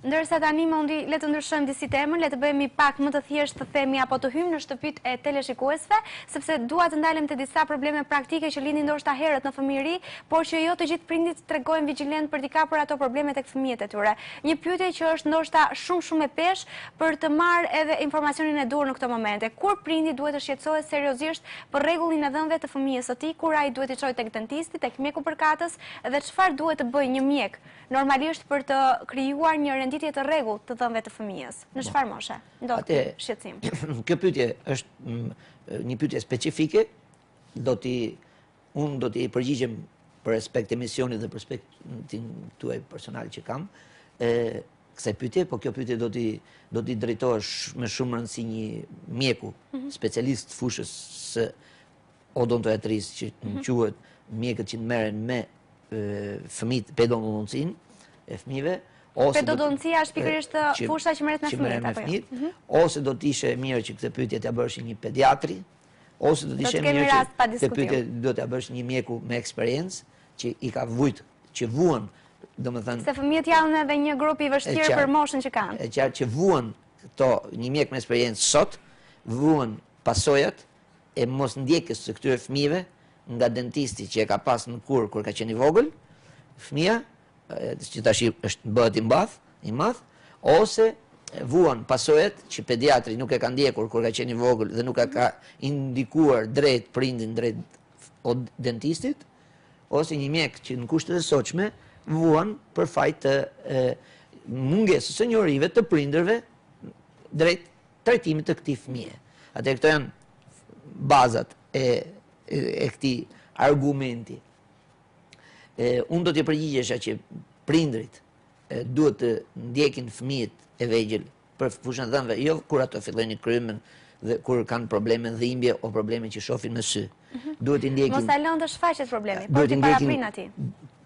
Ndërsa tani mundi le të ndryshojmë disi temën, le të bëhemi pak më të thjeshtë të themi apo të hymë në shtëpitë e teleshikuesve, sepse dua të ndalem te disa probleme praktike që lindin ndoshta herët në fëmijëri, por që jo të gjithë prindit tregojnë vigjilent për t'i kapur ato probleme tek fëmijët e tyre. Një pyetje që është ndoshta shumë e peshë për të marrë edhe informacionin e duhur në këtë momente. Kur prindi duhet të shqetësohet seriozisht për rregullin e dhënave të fëmijës së tij, kur ai duhet të çojë tek dentisti, tek mjeku përkatës dhe çfarë duhet të bëjë një mjek normalisht për të krijuar një renditje të rregullt të dhënave të fëmijës. Në çfarë moshe ndodh shqetësim? Kjo pyetje është një pyetje specifike, unë do t'i përgjigjem për respekt e misionit dhe për respektin tuaj personal që kam, kësaj pyetje, po kjo pyetje do t'i drejtohesh me shumë rëndësi një mjeku, specialist fushës së odontoiatrisë, që quhet mjekët që merren me fëmijët, pedodontoncinë e fëmijëve. Pedodoncia është pikërisht fusha që merret me fëmijët, ose do të ishte mirë që këtë pyetje t'ia bësh një pediatri, ose do të ishte mirë që këtë pyetje do t'ia bësh një mjeku me eksperiencë që i ka vujt, që vuan, domethënë. Se fëmijët janë edhe një grup i vështirë për moshën që kanë. E qartë që vuan këto një mjek me eksperiencë sot, vuan pasojat e mos ndjekjes së këtyre fëmijëve nga dentisti që e ka pas në kur ka qenë i vogël, fëmia që tash bëhet i madh, ose vuan pasojat që pediatri nuk e ka ndjekur kur ka qenë i vogël dhe nuk e ka indikuar drejt prindin, drejt dentistit, ose një mjek që në kushtet e sotshme vuan për fajt të mungesës së njohurive të prindërve drejt trajtimit të këtij fëmije. Atë këto janë bazat e këtij argumenti. Unë do t'i përgjigjesha që prindrit duhet të ndjekin fëmijët e vegjël për fushën e dhënave, jo kur ato fillojnë krymen dhe kur kanë probleme dhimbje o probleme që shohin me sy. Duhet i ndjekin. Mos ta lënë të shfaqet problemi, por ti paraprin atij.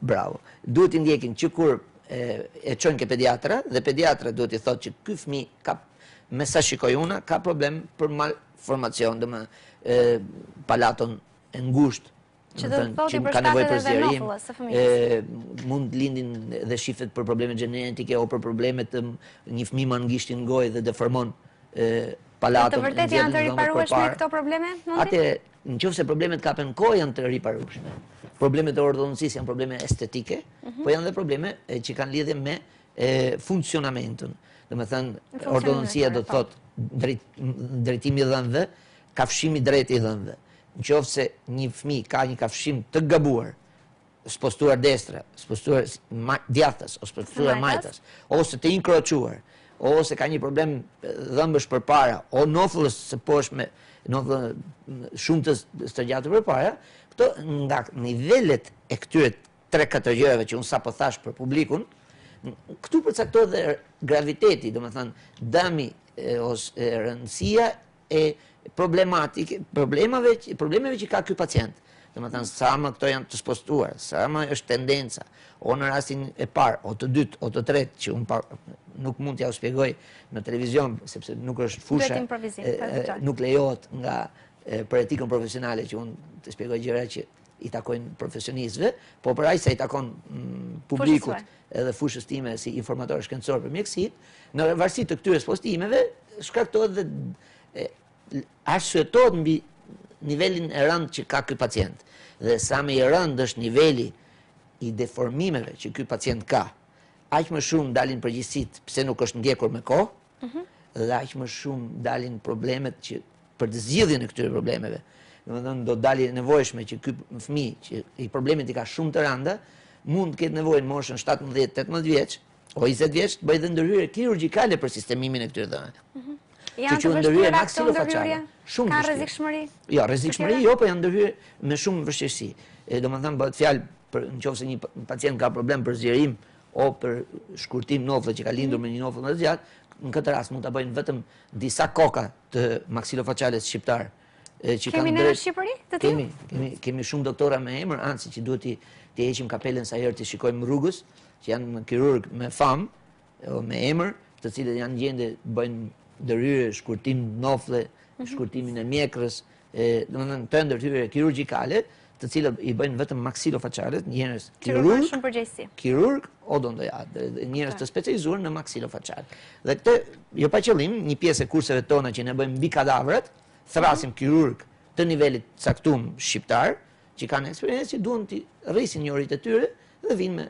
Bravo. Duhet i ndjekin që kur e çojnë ke pediatra dhe pediatra duhet i thotë që ky fëmijë ka, me sa shikoj unë, ka problem për malformacion, palaton e ngushtë, që ka nevojë për zgjerim, mund lindin dhe shifet për probleme gjenetike o për probleme të një fëmijë me angishtin në gojë dhe deformon palaton. Të vërtet janë të riparueshme këto probleme? Atëherë, nëse problemet kapen kohë janë të riparueshme. Problemet e ortodoncisë janë probleme estetike, po janë dhe probleme që kanë lidhje me funksionamentin. Domethënë, ortodoncia do të thotë drejtimi i dhënave, kafshimi drejt i dhënave. Nëse një fëmijë ka një kafshim të gabuar, spostuar destra, spostuar djathtas, ose spostuar majtas, ose të inkroquar, ose ka një problem dhëmbësh përpara, o nofullës së poshtme, shumë të stërgjatur përpara, këto nga nivelet e këtyre 3-4 gjërave që unë sapo thash për publikun, këtu përcaktohet dhe graviteti, domethënë dëmi ose rëndësia e problemeve që ka ky pacient. Domethënë sa më këto janë të spostuar, sa më është tendenca, o në rastin e parë, o të dytë, o të tretë, që unë nuk mund t'ja u shpjegoj në televizion, sepse nuk është fusha, nuk lejohet nga për etikën profesionale që unë të shpjegoj gjëra që i takojnë profesionistëve, po për aq sa i takon publikut edhe fushës time si informator shkencor për mjekësi, në varësi të këtyre spostimeve, shkaktohet dhe arsyetohet mbi nivelin e rëndë që ka ky pacient. Dhe sa më i rëndë është niveli i deformimeve që ky pacient ka, aq më shumë dalin përgjegjësitë pse nuk është ndjekur me kohë, dhe aq më shumë dalin problemet që për të zgjidhjen e këtyre problemeve. Domethënë do dalë nevojshme që ky fëmijë që i problemet i ka shumë të rënda, mund të ketë nevojë në moshën 17-18 vjeç o 20 vjeç të bëjë dhe ndërhyrje kirurgjikale për sistemimin e këtyre dhënave. Janë të vështira këto ndërhyrje? Ka rrezikshmëri? Jo, rrezikshmëri jo, po janë ndërhyrje me shumë vështirësi. Domethënë bëhet fjalë nëse një pacient ka problem për zgjerim o për shkurtim nofle që ka lindur me një nofëll më të gjatë, në këtë rast mund ta bëjnë vetëm disa koka të maksilofaqales shqiptar. Kemi ne në Shqipëri të tillë? Kemi shumë doktora me emër, anësi që duhet t'i heqim kapelen sa herë të shikojmë rrugës, që janë kirurg me famë, me emër, të cilët janë gjende bëjnë ndërhyrje, shkurtim nofle, shkurtimin e mjekrës, domethënë të ndërhyrje kirurgjikale, të cilët i bëjnë vetëm maksilofacialet, njerëz kirurg, njerëz të specializuar në maksilofacial. Dhe këtë, jo pa qëllim, një pjesë e kurseve tona që ne bëjmë mbi kadavrat, thrasim kirurg të nivelit caktum shqiptar, që kanë eksperiencë, që duan të rrisin njohuritë e tyre dhe vinë me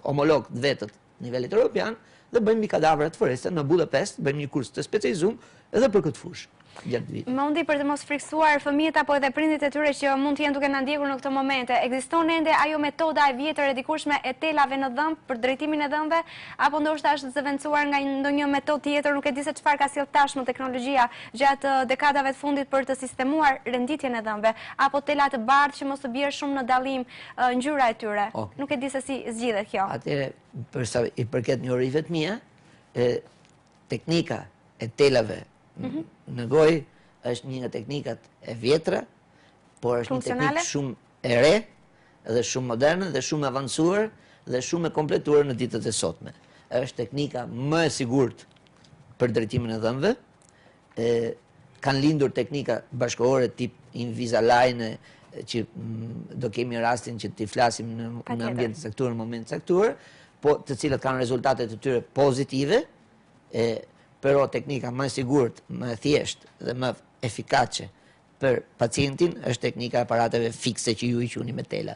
homolog të vetët nivelit europian dhe bëjmë mbi kadavrat foreste në Budapest, bëjmë një kurs të specializuar edhe për këtë fushë. Mundi për të mos friksuar fëmijët apo edhe prindit e tyre që mund të jenë duke na ndjekur në këtë momente, ekziston ende ajo metoda e vjetër e dikurshme e telave në dhëmb për drejtimin e dhëmbëve, apo ndoshta është zëvendësuar nga ndonjë metodë tjetër, nuk e di se çfarë ka sjellë tashmë teknologjia gjatë dekadave të fundit për të sistemuar renditjen e dhëmbëve, apo tela të bardhë që mos të bjerë shumë në dallim ngjyra e tyre. Nuk e di se si zgjidhet kjo. Atëherë, për sa i përket njohurive të mia, teknika e telave në gojë është një nga teknikat e vjetra, por është një teknikë shumë e re, dhe shumë moderne, dhe shumë avancuar, dhe shumë e kompletuar në ditët e sotme. Është teknika më e sigurt për drejtimin e dhëmbëve. Kanë lindur teknika bashkëkohore tip Invisalign, që do kemi rastin që t'i flasim në ambient të caktuar, në moment të caktuar, po të cilat kanë rezultatet të tyre pozitive, però teknika më e sigurt, më e thjesht dhe më efikaqe për pacientin është teknika e aparateve fikse që ju i quani me tela.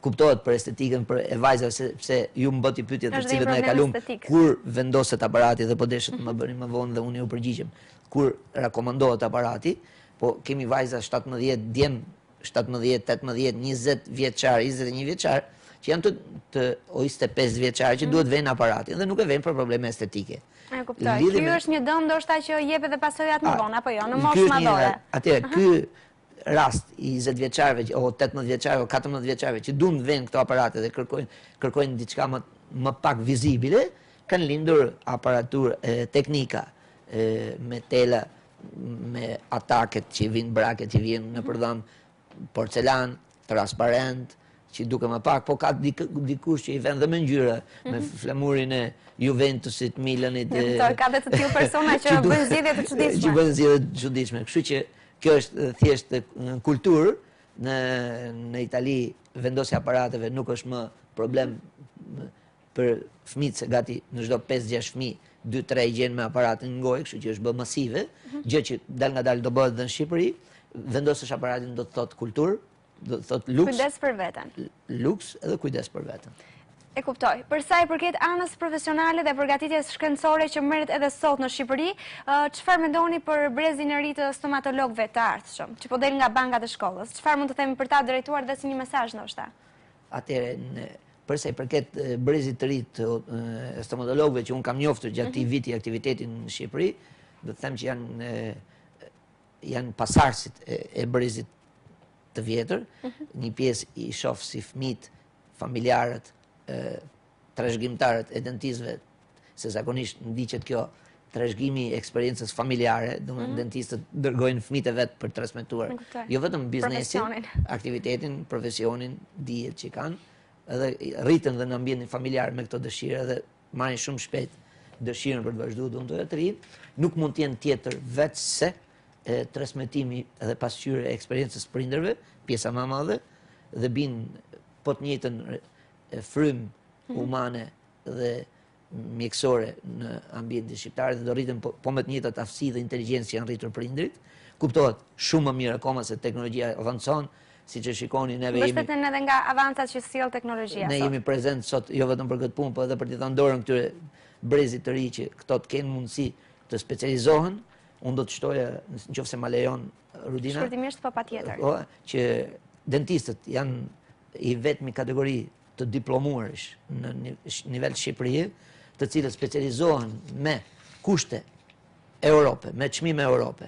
Kuptohet për estetikën për e vajzave, sepse ju më bëti pyetje të cilët ne e kalum kur vendoset aparati dhe po deshet më bëni më vonë dhe unë ju përgjigjem kur rekomandohet aparati, po kemi vajza 17, djem 17, 18, 20 vjeçar, 21 vjeçar, që janë të 25 vjeçar që duhet vënë aparatin dhe nuk e vënë për probleme estetike. E kuptoj. Ky është një dëm ndoshta që jep edhe pasojat më vonë, apo jo, në moshë madhore. Atëherë, ky rast i 20 vjeçarëve o 18 vjeçarëve o 14 vjeçarëve që duan të vënë këto aparate dhe kërkojnë diçka më pak vizibile, kanë lindur aparaturë teknika me tela, me ataket që vinë braket që vinë në përdhëm porcelan, transparent, që duke më pak, po ka dikush që i vend dhe me ngjyra, me flamurin e Juventusit, Milanit. Ka dhe të tillë persona që bëjnë zgjedhje të çuditshme. Që bëjnë zgjedhje të çuditshme. Kështu që kjo është thjesht kulturë. Në Itali vendosja aparateve nuk është më problem për fëmijët, se gati në çdo 5-6 fëmijë 2-3 gjenë me aparatin në gojë, kështu që është bë masive, gjë që dal nga dal do bëhet dhe në Shqipëri. Vendosësh aparatin do të thotë kulturë, do të thotë luks. Kujdes për veten. Luks edhe kujdes për veten. E kuptoj. Për sa i përket anës profesionale dhe përgatitjes shkencore që merret edhe sot në Shqipëri, çfarë mendoni për brezin e ri të stomatologëve të ardhshëm, që po del nga bankat e shkollës? Çfarë mund të themi për ta drejtuar dhe si një mesazh ndoshta? Atëherë, për sa i përket brezit të ri të stomatologëve që un kam njoftur gjatë këtij viti aktivitetin në Shqipëri, do të them që janë pasardhësit e brezit të vjetër, një pjesë i shoh si fëmijët, familjarët, trashëgimtarët e dentistëve, se zakonisht ndiqet kjo trashëgimi i eksperiencës familjare, domethënë dentistët dërgojnë fëmijët e vet për transmetuar jo vetëm biznesin, aktivitetin, profesionin, dijet që kanë, edhe rriten dhe në ambientin familjar me këto dëshira dhe marrin shumë shpejt dëshirën për të vazhduar dhuntë të rinj, nuk mund të jenë tjetër veç se transmetimi dhe pasqyrë e eksperiencës prindërve, pjesa më e madhe, dhe bin po të njëjtën frymë humane dhe mjekësore në ambientin shqiptar dhe do rriten po me të njëjtat aftësi dhe inteligjencë që janë rritur prindrit. Kuptohet shumë më mirë akoma se teknologjia avancon, siç e shikoni neve jemi. Mbështeten edhe nga avancat që sjell teknologjia. Ne jemi prezent sot jo vetëm për këtë punë, por edhe për t'i dhënë dorën këtyre brezit të ri që këto të kenë mundësi të specializohen. Unë do të shtoja, nëse ma lejon Rudina, shkurtimisht po patjetër, që dentistët janë i vetmi kategori të diplomuarish në nivel Shqipëri, të cilët specializohen me kushte Europe, me çmime Europe.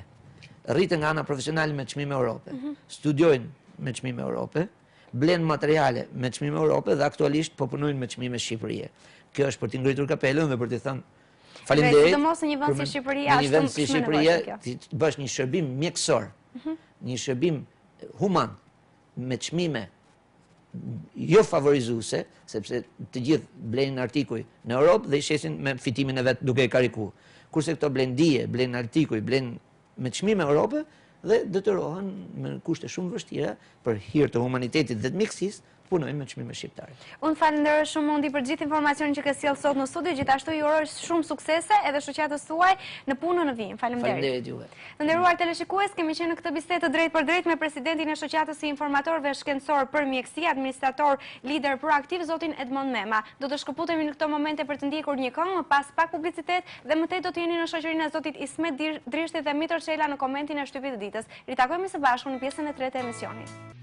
Rriten nga ana profesionale me çmime Europe. Studiojnë me çmime Europe, blenë materiale me çmime Europe dhe aktualisht po punojnë me çmime Shqipërie. Kjo është për t'i ngritur kapelën dhe për t'i thënë faleminderit. Sidomos në një vend si Shqipëria, është shumë e nevojshme. Ti bësh një shërbim mjekësor, një shërbim human me çmime jo favorizuese, sepse të gjithë blenë artikuj në Europë dhe i shesin me fitimin e vet duke e karikuar. Kurse këto blenë dije, blenë artikuj, blenë me çmime Europë dhe detyrohen me kushte shumë vështira për hir të humanitetit dhe të mjekësisë punojnë me çmime shqiptare. Unë falenderoj shumë Mundi për gjithë informacionin që ke sjellë sot në studio, gjithashtu ju uroj shumë suksese edhe shoqatës suaj në punën në vijim. Faleminderit. Faleminderit juve. Të nderuar teleshikues, kemi qenë në këtë bisedë të drejtë për drejtë me presidentin e shoqatës së informatorëve shkencor për mjekësi, administrator lider proaktiv, zotin Edmond Mema. Do të shkëputemi në këto momente për të ndjekur një këngë, më pas pak publicitet dhe më tej do të jeni në shoqërinë e zotit Ismet Drishti dhe Mitor Çela në komentin e shtypit të ditës. Ritakojmë së bashku në pjesën e tretë të emisionit.